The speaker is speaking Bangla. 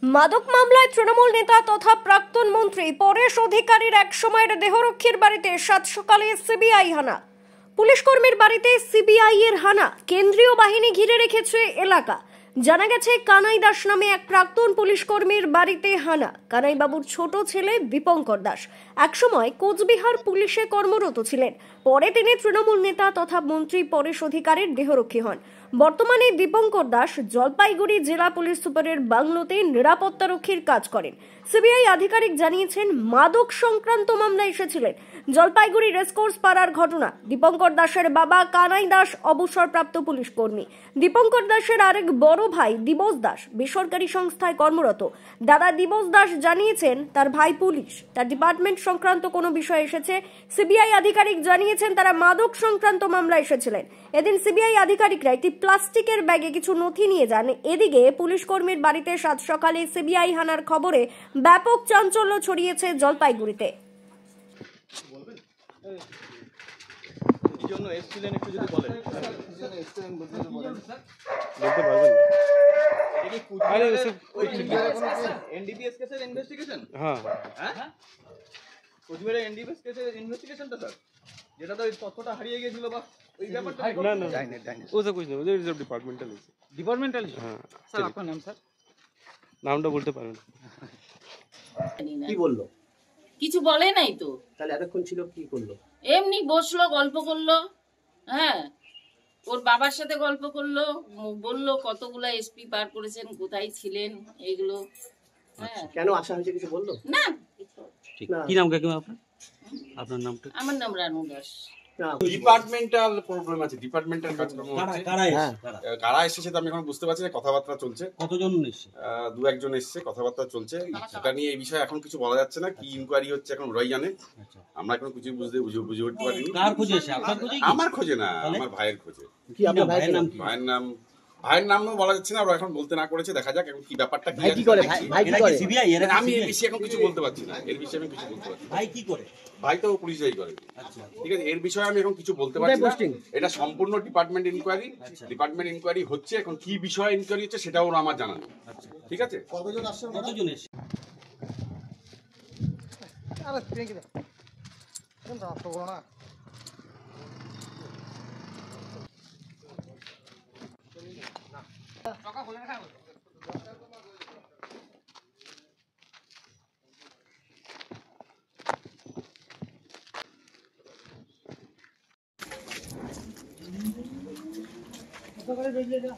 মাদক মামলায় তৃণমূল নেতা তথা প্রাক্তন মন্ত্রী পরেশ অধিকারীর এক সময়ের দেহরক্ষীর বাড়িতে সাত সকালে সিবিআই হানা। পুলিশ কর্মীর বাড়িতে সিবিআই এর হানা, কেন্দ্রীয় বাহিনী ঘিরে রেখেছে এলাকা। জানা গেছে কানাই দাস নামে এক প্রাক্তন পুলিশ কর্মীর বাড়িতে হানা। কানাই বাবুর ছোট ছেলে দীপঙ্কর দাস একসময় কোচবিহার পুলিশে কর্মরত ছিলেন। পরে তিনি তৃণমূল নেতা তথা মন্ত্রী পরেশ অধিকারীর দেহরক্ষী হন। বর্তমানে দীপঙ্কর দাস জলপাইগুড়ি জেলা পুলিশ সুপারের বাংলোতে নিরাপত্তারক্ষীর কাজ করেন। সিবিআই আধিকারিক জানিয়েছেন, মাদক সংক্রান্ত মামলায় এসেছিলেন। জলপাইগুড়ি রেসকোর্স পাড়ার ঘটনা। দীপঙ্কর দাসের বাবা কানাই দাস অবসরপ্রাপ্ত পুলিশ কর্মী। দীপঙ্কর দাসের আরেক বড় ভাই দিবস দাস বেসরকারি সংস্থায় কর্মরত। দাদা দিবস দাস জানিয়েছেন তার ভাই পুলিশ, তার ডিপার্টমেন্ট সংক্রান্ত কোনো বিষয় এসেছে। সিবিআই আধিকারিক জানিয়েছেন তারা মাদক সংক্রান্ত মামলায় এসেছিলেন। এদিন সিবিআই আধিকারিকরা একটি প্লাস্টিকের ব্যাগে কিছু নথি নিয়ে যান। এদিকে পুলিশ কর্মীর বাড়িতে সাত সকালে সিবিআই হানার খবরে ব্যাপক চাঞ্চল্য ছড়িয়েছে জলপাইগুড়িতে। যেটা তো তথ্যটা হারিয়ে গিয়েছিল বা ওই ব্যাপারটা না ওসব कुछ नहीं, उधर डिपार्टमेंटल है। ডিপার্টমেন্টাল। हाँ স্যার আপনার নাম স্যার? নামটা বলতে পারবেন না। কি বললো? কিছু বলে নাই তো। তাহলে এতক্ষণ ছিল কি করলো? এমনি বসলো, গল্প করলো। হ্যাঁ, ওর বাবার সাথে গল্প করলো, বললো কতগুলা এসপি পার করেছেন, কোথায় ছিলেন, এইগুলো। হ্যাঁ, কেন আসা হয়েছে কিছু বললো? না। ঠিক, কি নাম কাকিমা আপনার? আপনার নামটা? আমার নাম রানু দাস। ডিপার্টমেন্টাল প্রবলেম আছে, ডিপার্টমেন্টাল কাজকর্ম হচ্ছে। কারা এসেছে তো আমি এখন বুঝতে পারছি না, কথাবার্তা চলছে। কতজন এসেছে? দু একজন এসেছে, কথাবার্তা চলছে। সেটা নিয়ে এই বিষয়ে এখন কিছু বলা যাচ্ছে না, কি ইনকোয়ারি হচ্ছে এখন ওরাই জানে। আমরা এখন কিছু বুঝে উঠতে পারিনি। কার খোঁজে এসে? আপনার খোঁজে? আমার খোঁজে না, আমার ভাইয়ের খোঁজে। কি আপনার ভাইয়ের নাম? ভাইয়ের নাম বলা যাচ্ছে না, ওরা এখন বলতে না করেছে। দেখা যাক এখন কি ব্যাপারটা কি। ভাই কি করে? ভাই কি করে? সিবিআই এর আমি এই বিষয়ে এখন কিছু বলতে পারছি না, এর বিষয়ে আমি কিছু বলতে পারছি না। ভাই কি করে? ভাই তো পুলিশই করে। আচ্ছা, ঠিক আছে, এর বিষয়ে আমি এখন কিছু বলতে পারছি না। এটা সম্পূর্ণ ডিপার্টমেন্ট ইনকোয়ারি। ডিপার্টমেন্ট ইনকোয়ারি হচ্ছে, এখন কি বিষয়ে ইনকোয়ারি হচ্ছে সেটাও আমার জানা নেই। ঠিক আছে, কতজন আসছে? কতজন এসেছে? আরে ট্রেন কি দাও কোন রাস্তা বলো না। টাকা খুলে রাখা কত করে দিয়ে দাও।